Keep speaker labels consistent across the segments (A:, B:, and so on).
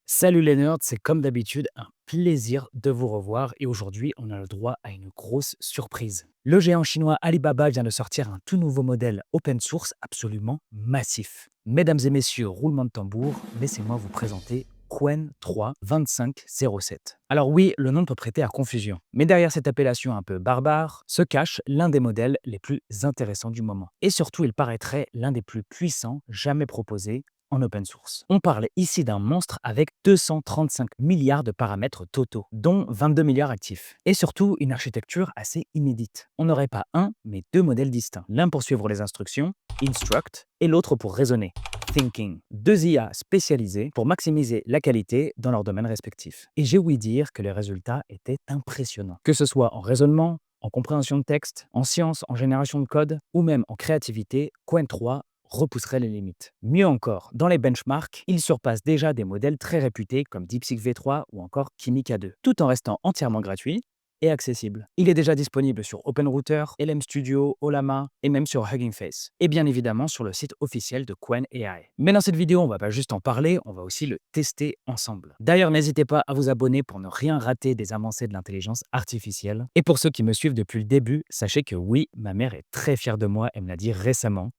A: Salut les nerds, c'est comme d'habitude un plaisir de vous revoir et aujourd'hui on a le droit à une grosse surprise. Le géant chinois Alibaba vient de sortir un tout nouveau modèle open source absolument massif. Mesdames et messieurs, roulement de tambour, laissez-moi vous présenter Qwen 3 2507. Alors oui, le nom peut prêter à confusion, mais derrière cette appellation un peu barbare se cache l'un des modèles les plus intéressants du moment. Et surtout, il paraîtrait l'un des plus puissants jamais proposés en open source. On parle ici d'un monstre avec 235 milliards de paramètres totaux, dont 22 milliards actifs. Et surtout, une architecture assez inédite. On n'aurait pas un, mais deux modèles distincts. L'un pour suivre les instructions, Instruct, et l'autre pour raisonner, Thinking. Deux IA spécialisées pour maximiser la qualité dans leurs domaines respectifs. Et j'ai ouï dire que les résultats étaient impressionnants. Que ce soit en raisonnement, en compréhension de texte, en sciences, en génération de code, ou même en créativité, Qwen 3 repousserait les limites. Mieux encore, dans les benchmarks, il surpasse déjà des modèles très réputés comme DeepSeek V3 ou encore Kimi K2, tout en restant entièrement gratuit et accessible. Il est déjà disponible sur OpenRouter, LM Studio, Ollama et même sur Hugging Face. Et bien évidemment sur le site officiel de Qwen AI. Mais dans cette vidéo, on va pas juste en parler, on va aussi le tester ensemble. D'ailleurs, n'hésitez pas à vous abonner pour ne rien rater des avancées de l'intelligence artificielle. Et pour ceux qui me suivent depuis le début, sachez que oui, ma mère est très fière de moi, elle me l'a dit récemment.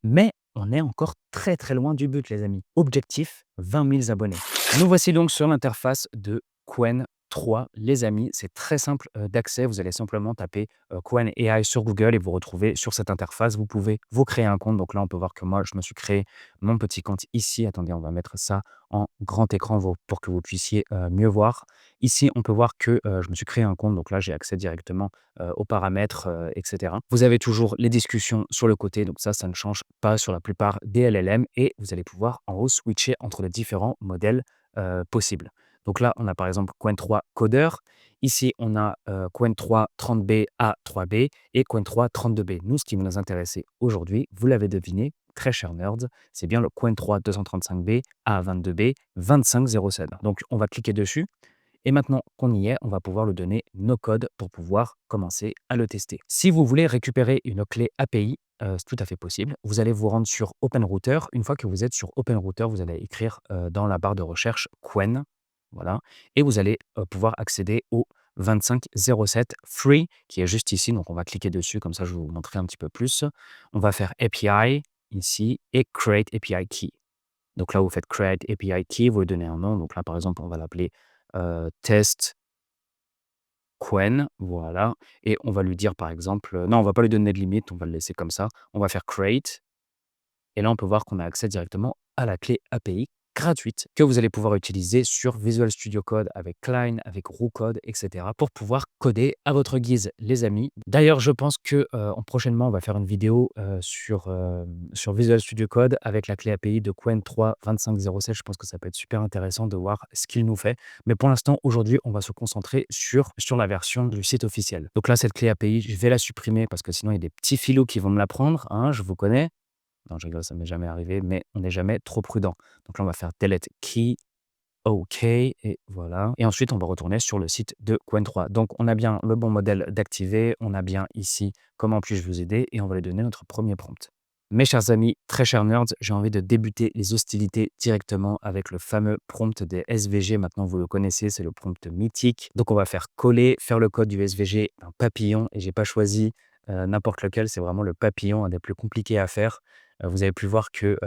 A: Mais on est encore très très loin du but, les amis. Objectif, 20 000 abonnés. Nous voici donc sur l'interface de Qwen 3. Les amis, c'est très simple d'accès. Vous allez simplement taper Qwen AI sur Google et vous retrouvez sur cette interface. Vous pouvez vous créer un compte. Donc là, on peut voir que moi, je me suis créé mon petit compte ici. Attendez, on va mettre ça en grand écran pour que vous puissiez mieux voir. Ici, on peut voir que je me suis créé un compte. Donc là, j'ai accès directement aux paramètres, etc. Vous avez toujours les discussions sur le côté. Donc ça ne change pas sur la plupart des LLM. Et vous allez pouvoir en haut switcher entre les différents modèles possibles. Donc là, on a par exemple Qwen 3 Coder. Ici, on a Qwen 3 30B A3B et Qwen 3 32B. Nous, ce qui va nous intéresser aujourd'hui, vous l'avez deviné, très chers nerds, c'est bien le Qwen 3 235B A22B 2507. Donc, on va cliquer dessus. Et maintenant qu'on y est, on va pouvoir lui donner nos codes pour pouvoir commencer à le tester. Si vous voulez récupérer une clé API, c'est tout à fait possible. Vous allez vous rendre sur OpenRouter. Une fois que vous êtes sur OpenRouter, vous allez écrire dans la barre de recherche Qwen. Voilà. Et vous allez pouvoir accéder au 2507 Free qui est juste ici. Donc, on va cliquer dessus. Comme ça, je vais vous montrer un petit peu plus. On va faire API ici et Create API Key. Donc là, vous faites Create API Key, vous lui donnez un nom. Donc là, par exemple, on va l'appeler test Qwen, voilà. Et on va lui dire, par exemple, non, on va pas lui donner de limite, on va le laisser comme ça. On va faire create. Et là, on peut voir qu'on a accès directement à la clé API gratuite que vous allez pouvoir utiliser sur Visual Studio Code avec Cline, avec RuCode, etc. pour pouvoir coder à votre guise, les amis. D'ailleurs, je pense que prochainement, on va faire une vidéo sur Visual Studio Code avec la clé API de Qwen 3 2507. Je pense que ça peut être super intéressant de voir ce qu'il nous fait. Mais pour l'instant, aujourd'hui, on va se concentrer sur la version du site officiel. Donc là, cette clé API, je vais la supprimer parce que sinon, il y a des petits filous qui vont me la prendre, hein, je vous connais. Non, je rigole, ça m'est jamais arrivé, mais on n'est jamais trop prudent. Donc là, on va faire delete key, OK, et voilà. Et ensuite, on va retourner sur le site de Qwen 3. Donc, on a bien le bon modèle d'activer, on a bien ici comment puis-je vous aider, et on va lui donner notre premier prompt. Mes chers amis, très chers nerds, j'ai envie de débuter les hostilités directement avec le fameux prompt des SVG. Maintenant, vous le connaissez, c'est le prompt mythique. Donc, on va faire coller, faire le code du SVG d'un papillon, et j'ai pas choisi n'importe lequel, c'est vraiment le papillon, un des plus compliqués à faire. Vous avez pu voir que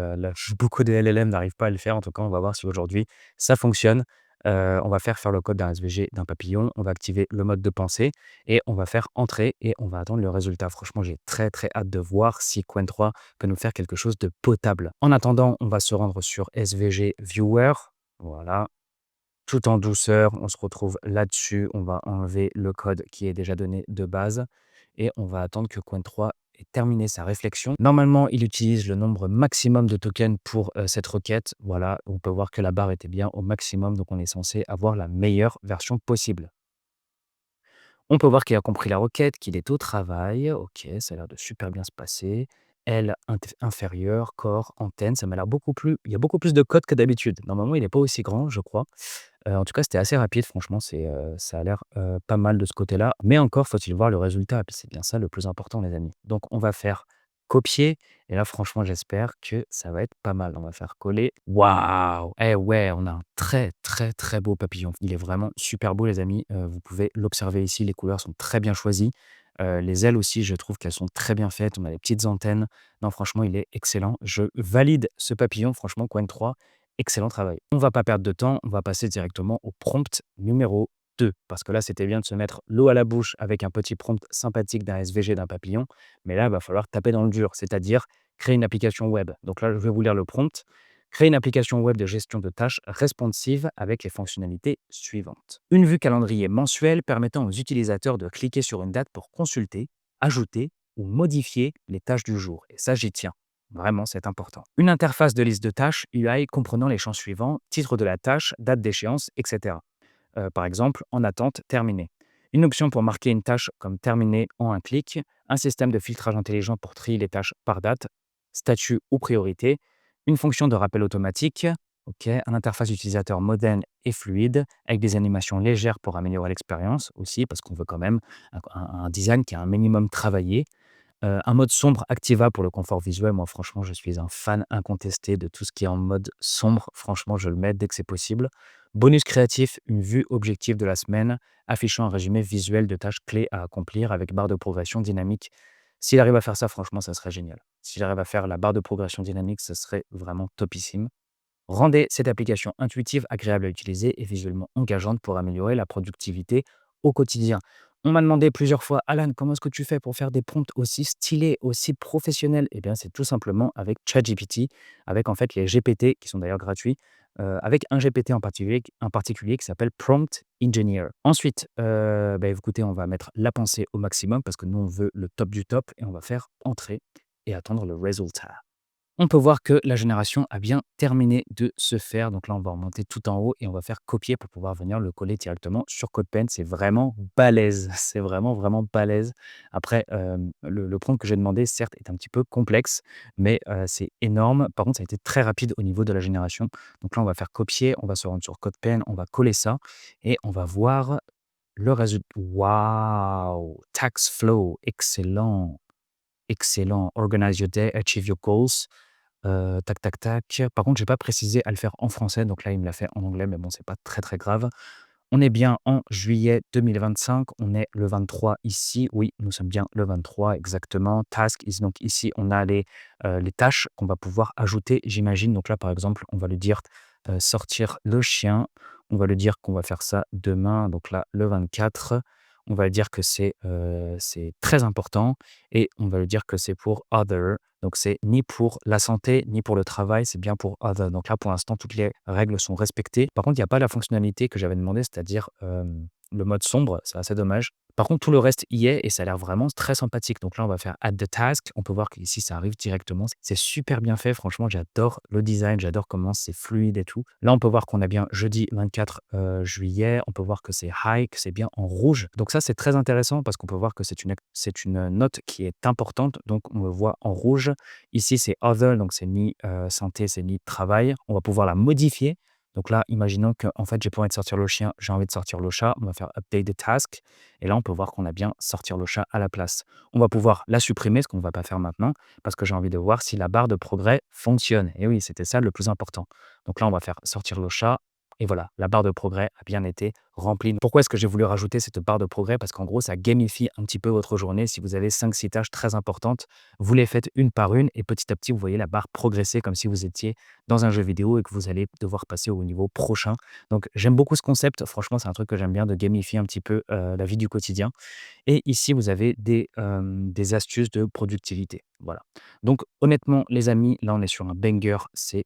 A: beaucoup de LLM n'arrivent pas à le faire. En tout cas, on va voir si aujourd'hui ça fonctionne. On va faire le code d'un SVG d'un papillon. On va activer le mode de pensée et on va faire entrer et on va attendre le résultat. Franchement, j'ai très très hâte de voir si Qwen 3 peut nous faire quelque chose de potable. En attendant, on va se rendre sur SVG Viewer. Voilà. Tout en douceur, on se retrouve là-dessus. On va enlever le code qui est déjà donné de base et on va attendre que Qwen 3 ait terminé sa réflexion. Normalement, il utilise le nombre maximum de tokens pour cette requête. Voilà, on peut voir que la barre était bien au maximum, donc on est censé avoir la meilleure version possible. On peut voir qu'il a compris la requête, qu'il est au travail. OK, ça a l'air de super bien se passer. L inférieur, corps, antenne, ça m'a l'air beaucoup plus il y a beaucoup plus de code que d'habitude. Normalement, il n'est pas aussi grand, je crois. En tout cas, c'était assez rapide, franchement, ça a l'air pas mal de ce côté-là. Mais encore faut-il voir le résultat, et puis c'est bien ça le plus important, les amis. Donc on va faire copier et là franchement j'espère que ça va être pas mal. On va faire coller. Waouh! Eh ouais, on a un très, très, très beau papillon. Il est vraiment super beau les amis, vous pouvez l'observer ici, les couleurs sont très bien choisies. Les ailes aussi, je trouve qu'elles sont très bien faites. On a des petites antennes. Non franchement, il est excellent. Je valide ce papillon, franchement Coin 3, excellent travail. On va pas perdre de temps, on va passer directement au prompt numéro 2 parce que là, c'était bien de se mettre l'eau à la bouche avec un petit prompt sympathique d'un SVG, d'un papillon, mais là, il va falloir taper dans le dur, c'est-à-dire créer une application web. Donc là, je vais vous lire le prompt. Créer une application web de gestion de tâches responsive avec les fonctionnalités suivantes. Une vue calendrier mensuelle permettant aux utilisateurs de cliquer sur une date pour consulter, ajouter ou modifier les tâches du jour. Et ça, j'y tiens. Vraiment, c'est important. Une interface de liste de tâches UI comprenant les champs suivants, titre de la tâche, date d'échéance, etc. Par exemple, en attente, terminé. Une option pour marquer une tâche comme terminée en un clic, un système de filtrage intelligent pour trier les tâches par date, statut ou priorité, une fonction de rappel automatique, ok, un interface utilisateur moderne et fluide, avec des animations légères pour améliorer l'expérience aussi, parce qu'on veut quand même un design qui est un minimum travaillé, un mode sombre activable pour le confort visuel. Moi, franchement, je suis un fan incontesté de tout ce qui est en mode sombre. Franchement, je le mets dès que c'est possible. Bonus créatif, une vue objective de la semaine, affichant un résumé visuel de tâches clés à accomplir avec barre de progression dynamique. S'il arrive à faire ça, franchement, ça serait génial. S'il arrive à faire la barre de progression dynamique, ça serait vraiment topissime. Rendez cette application intuitive, agréable à utiliser et visuellement engageante pour améliorer la productivité au quotidien. On m'a demandé plusieurs fois, Alan, comment est-ce que tu fais pour faire des prompts aussi stylés, aussi professionnels? Eh bien, c'est tout simplement avec ChatGPT, avec en fait les GPT, qui sont d'ailleurs gratuits, avec un GPT en particulier qui s'appelle Prompt Engineer. Ensuite, bah, écoutez, on va mettre la pensée au maximum parce que nous, on veut le top du top et on va faire entrer et attendre le résultat. On peut voir que la génération a bien terminé de se faire. Donc là, on va remonter tout en haut et on va faire copier pour pouvoir venir le coller directement sur CodePen. C'est vraiment balèze. C'est vraiment, vraiment balèze. Après, le prompt que j'ai demandé, certes, est un petit peu complexe, mais c'est énorme. Par contre, ça a été très rapide au niveau de la génération. Donc là, on va faire copier, on va se rendre sur CodePen, on va coller ça et on va voir le résultat. Waouh! Tax flow, excellent, excellent. Organize your day, achieve your goals. Tac, tac, tac. Par contre, j'ai pas précisé à le faire en français, donc là, il me l'a fait en anglais, mais bon, c'est pas très, très grave. On est bien en juillet 2025, on est le 23 ici. Oui, nous sommes bien le 23 exactement. Task is donc ici, on a les tâches qu'on va pouvoir ajouter, j'imagine. Donc là, par exemple, on va lui dire, sortir le chien. On va lui dire qu'on va faire ça demain, donc là, le 24. On va lui dire que c'est très important et on va lui dire que c'est pour other. Donc c'est ni pour la santé, ni pour le travail, c'est bien pour other. Donc là, pour l'instant, toutes les règles sont respectées. Par contre, il y a pas la fonctionnalité que j'avais demandé, c'est-à-dire, le mode sombre, c'est assez dommage. Par contre, tout le reste y est et ça a l'air vraiment très sympathique. Donc là, on va faire add the task. On peut voir qu'ici, ça arrive directement. C'est super bien fait. Franchement, j'adore le design, j'adore comment c'est fluide et tout. Là, on peut voir qu'on a bien jeudi 24 juillet. On peut voir que c'est high, que c'est bien en rouge. Donc ça, c'est très intéressant parce qu'on peut voir que c'est une note qui est importante. Donc on le voit en rouge. Ici, c'est other, donc c'est ni santé, c'est ni travail. On va pouvoir la modifier. Donc là, imaginons que en fait, j'ai pas envie de sortir le chien, j'ai envie de sortir le chat. On va faire update the task. Et là, on peut voir qu'on a bien sortir le chat à la place. On va pouvoir la supprimer, ce qu'on ne va pas faire maintenant, parce que j'ai envie de voir si la barre de progrès fonctionne. Et oui, c'était ça le plus important. Donc là, on va faire sortir le chat. Et voilà, la barre de progrès a bien été remplie. Pourquoi est-ce que j'ai voulu rajouter cette barre de progrès? Parce qu'en gros, ça gamifie un petit peu votre journée. Si vous avez 5-6 tâches très importantes, vous les faites une par une et petit à petit, vous voyez la barre progresser comme si vous étiez dans un jeu vidéo et que vous allez devoir passer au niveau prochain. Donc, j'aime beaucoup ce concept. Franchement, c'est un truc que j'aime bien de gamifier un petit peu la vie du quotidien. Et ici, vous avez des astuces de productivité. Voilà. Donc, honnêtement, les amis, là, on est sur un banger. C'est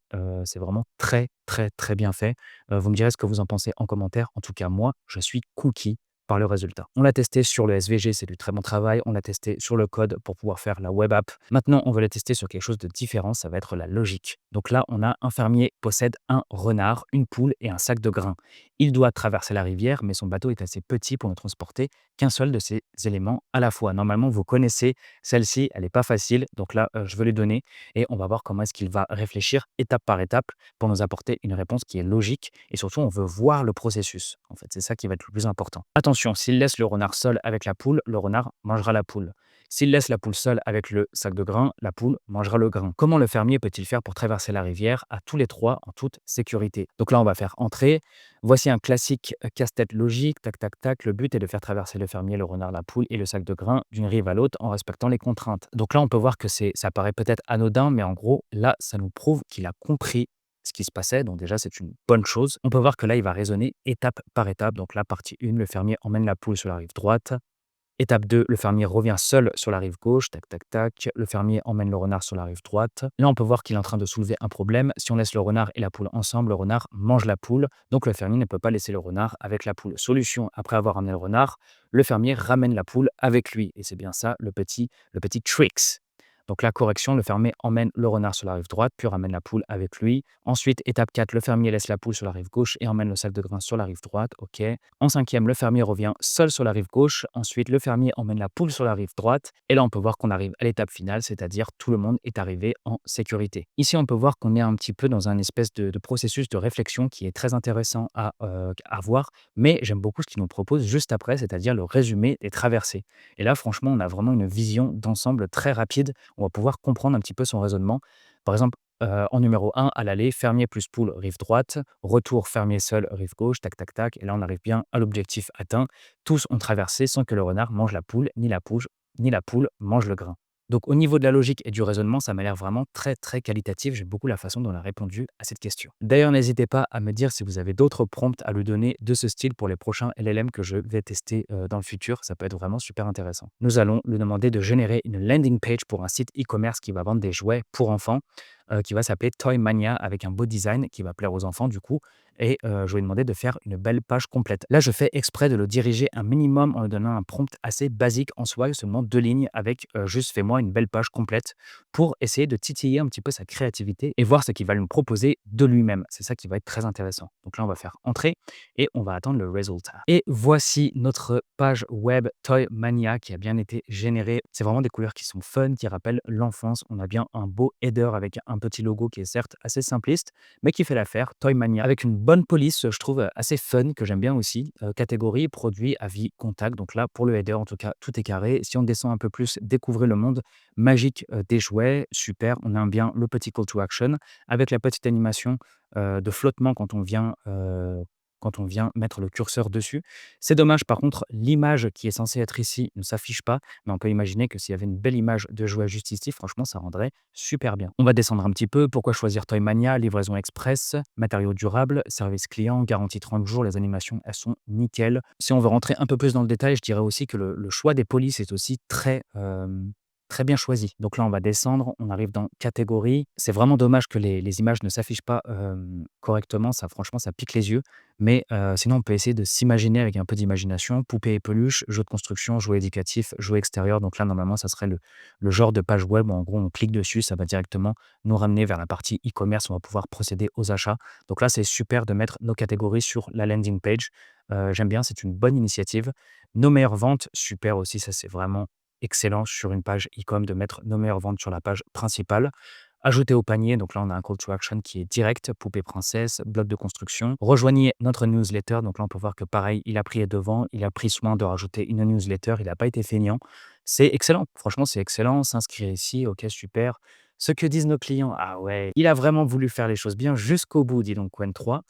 A: vraiment très, très, très bien fait. Vous me direz ce que vous en pensez en commentaire. En tout cas, moi, je suis cookie par le résultat. On l'a testé sur le SVG, c'est du très bon travail. On l'a testé sur le code pour pouvoir faire la web app. Maintenant, on va le tester sur quelque chose de différent. Ça va être la logique. Donc là, on a un fermier possède un renard, une poule et un sac de grains. Il doit traverser la rivière, mais son bateau est assez petit pour ne transporter qu'un seul de ces éléments à la fois. Normalement, vous connaissez celle-ci, elle n'est pas facile. Donc là, je veux lui donner et on va voir comment est-ce qu'il va réfléchir étape par étape pour nous apporter une réponse qui est logique. Et surtout, on veut voir le processus. En fait, c'est ça qui va être le plus important. Attention, s'il laisse le renard seul avec la poule, le renard mangera la poule. S'il laisse la poule seule avec le sac de grains, la poule mangera le grain. Comment le fermier peut-il faire pour traverser la rivière à tous les trois en toute sécurité? Donc là, on va faire entrer. Voici un classique casse-tête logique. Tac, tac, tac. Le but est de faire traverser le fermier, le renard, la poule et le sac de grains d'une rive à l'autre en respectant les contraintes. Donc là, on peut voir que ça paraît peut-être anodin, mais en gros, là, ça nous prouve qu'il a compris ce qui se passait. Donc déjà, c'est une bonne chose. On peut voir que là, il va raisonner étape par étape. Donc là, partie 1, le fermier emmène la poule sur la rive droite. Étape 2, le fermier revient seul sur la rive gauche, tac, tac, tac. Le fermier emmène le renard sur la rive droite. Là, on peut voir qu'il est en train de soulever un problème. Si on laisse le renard et la poule ensemble, le renard mange la poule. Donc, le fermier ne peut pas laisser le renard avec la poule. Solution, après avoir amené le renard, le fermier ramène la poule avec lui. Et c'est bien ça, le petit tricks. Donc, la correction, le fermier emmène le renard sur la rive droite, puis ramène la poule avec lui. Ensuite, étape 4, le fermier laisse la poule sur la rive gauche et emmène le sac de grains sur la rive droite. OK. En cinquième, le fermier revient seul sur la rive gauche. Ensuite, le fermier emmène la poule sur la rive droite. Et là, on peut voir qu'on arrive à l'étape finale, c'est-à-dire tout le monde est arrivé en sécurité. Ici, on peut voir qu'on est un petit peu dans un espèce de processus de réflexion qui est très intéressant à voir. Mais j'aime beaucoup ce qu'il nous propose juste après, c'est-à-dire le résumé des traversées. Et là, franchement, on a vraiment une vision d'ensemble très rapide. On va pouvoir comprendre un petit peu son raisonnement. Par exemple, en numéro 1, à l'aller, fermier plus poule, rive droite. Retour, fermier seul, rive gauche, tac, tac, tac. Et là, on arrive bien à l'objectif atteint. Tous ont traversé sans que le renard mange la poule, ni la poule mange le grain. Donc, au niveau de la logique et du raisonnement, ça m'a l'air vraiment très, très qualitatif. J'aime beaucoup la façon dont on a répondu à cette question. D'ailleurs, n'hésitez pas à me dire si vous avez d'autres prompts à lui donner de ce style pour les prochains LLM que je vais tester dans le futur. Ça peut être vraiment super intéressant. Nous allons lui demander de générer une landing page pour un site e-commerce qui va vendre des jouets pour enfants, qui va s'appeler Toy Mania, avec un beau design qui va plaire aux enfants du coup. Et je vais lui demander de faire une belle page complète. Là, je fais exprès de le diriger un minimum en lui donnant un prompt assez basique en soi, seulement 2 lignes avec juste fais-moi une belle page complète pour essayer de titiller un petit peu sa créativité et voir ce qu'il va nous proposer de lui-même. C'est ça qui va être très intéressant. Donc là, on va faire entrer et on va attendre le résultat. Et voici notre page web Toy Mania qui a bien été générée. C'est vraiment des couleurs qui sont fun, qui rappellent l'enfance. On a bien un beau header avec un petit logo qui est certes assez simpliste, mais qui fait l'affaire. Toy Mania avec une bonne police, je trouve assez fun, que j'aime bien aussi. Catégorie produit, avis, contact. Donc là, pour le header, en tout cas, tout est carré. Si on descend un peu plus, découvrez le monde magique des jouets. Super. On a bien le petit call to action avec la petite animation de flottement quand on vient mettre le curseur dessus. C'est dommage, par contre, l'image qui est censée être ici ne s'affiche pas, mais on peut imaginer que s'il y avait une belle image de jouet juste ici, franchement, ça rendrait super bien. On va descendre un petit peu. Pourquoi choisir Toymania? Livraison express, matériaux durables, service client, garantie 30 jours. Les animations, elles sont nickel. Si on veut rentrer un peu plus dans le détail, je dirais aussi que le choix des polices est aussi très bien choisi. Donc là, on va descendre, on arrive dans catégorie. C'est vraiment dommage que les images ne s'affichent pas correctement. Ça, franchement, ça pique les yeux. Mais sinon, on peut essayer de s'imaginer avec un peu d'imagination. Poupée et peluche, jeu de construction, jouet éducatif, jouet extérieur. Donc là, normalement, ça serait le genre de page web où, en gros, on clique dessus, ça va directement nous ramener vers la partie e-commerce. On va pouvoir procéder aux achats. Donc là, c'est super de mettre nos catégories sur la landing page. J'aime bien, c'est une bonne initiative. Nos meilleures ventes, super aussi. Ça, c'est vraiment excellent sur une page e-com de mettre nos meilleures ventes sur la page principale. Ajouter au panier, donc là on a un call to action qui est direct, poupée princesse, bloc de construction. Rejoignez notre newsletter, donc là on peut voir que pareil, il a pris les devants, il a pris soin de rajouter une newsletter, il n'a pas été feignant. C'est excellent, franchement c'est excellent, s'inscrire ici, ok super. Ce que disent nos clients, ah ouais, il a vraiment voulu faire les choses bien jusqu'au bout, dit donc Quen 3.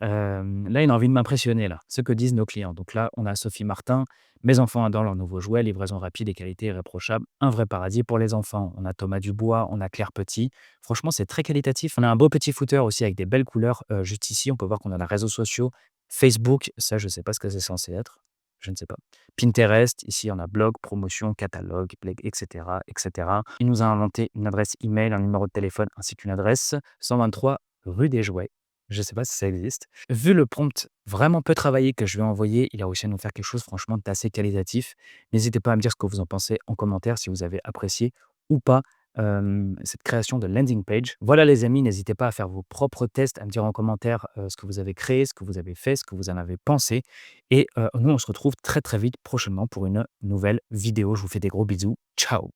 A: Là, il a envie de m'impressionner, là. Ce que disent nos clients. Donc là, on a Sophie Martin. Mes enfants adorent leurs nouveaux jouets, livraison rapide et qualité irréprochable. Un vrai paradis pour les enfants. On a Thomas Dubois, on a Claire Petit. Franchement, c'est très qualitatif. On a un beau petit footer aussi avec des belles couleurs. Juste ici, on peut voir qu'on a les réseaux sociaux. Facebook, ça, je ne sais pas ce que c'est censé être. Je ne sais pas. Pinterest, ici, on a blog, promotion, catalogue, etc., etc. Il nous a inventé une adresse email, un numéro de téléphone ainsi qu'une adresse 123 rue des Jouets. Je ne sais pas si ça existe. Vu le prompt vraiment peu travaillé que je vais envoyer, il a réussi à nous faire quelque chose franchement d'assez qualitatif. N'hésitez pas à me dire ce que vous en pensez en commentaire, si vous avez apprécié ou pas cette création de landing page. Voilà les amis, n'hésitez pas à faire vos propres tests, à me dire en commentaire ce que vous avez créé, ce que vous avez fait, ce que vous en avez pensé. Et nous, on se retrouve très très vite prochainement pour une nouvelle vidéo. Je vous fais des gros bisous. Ciao.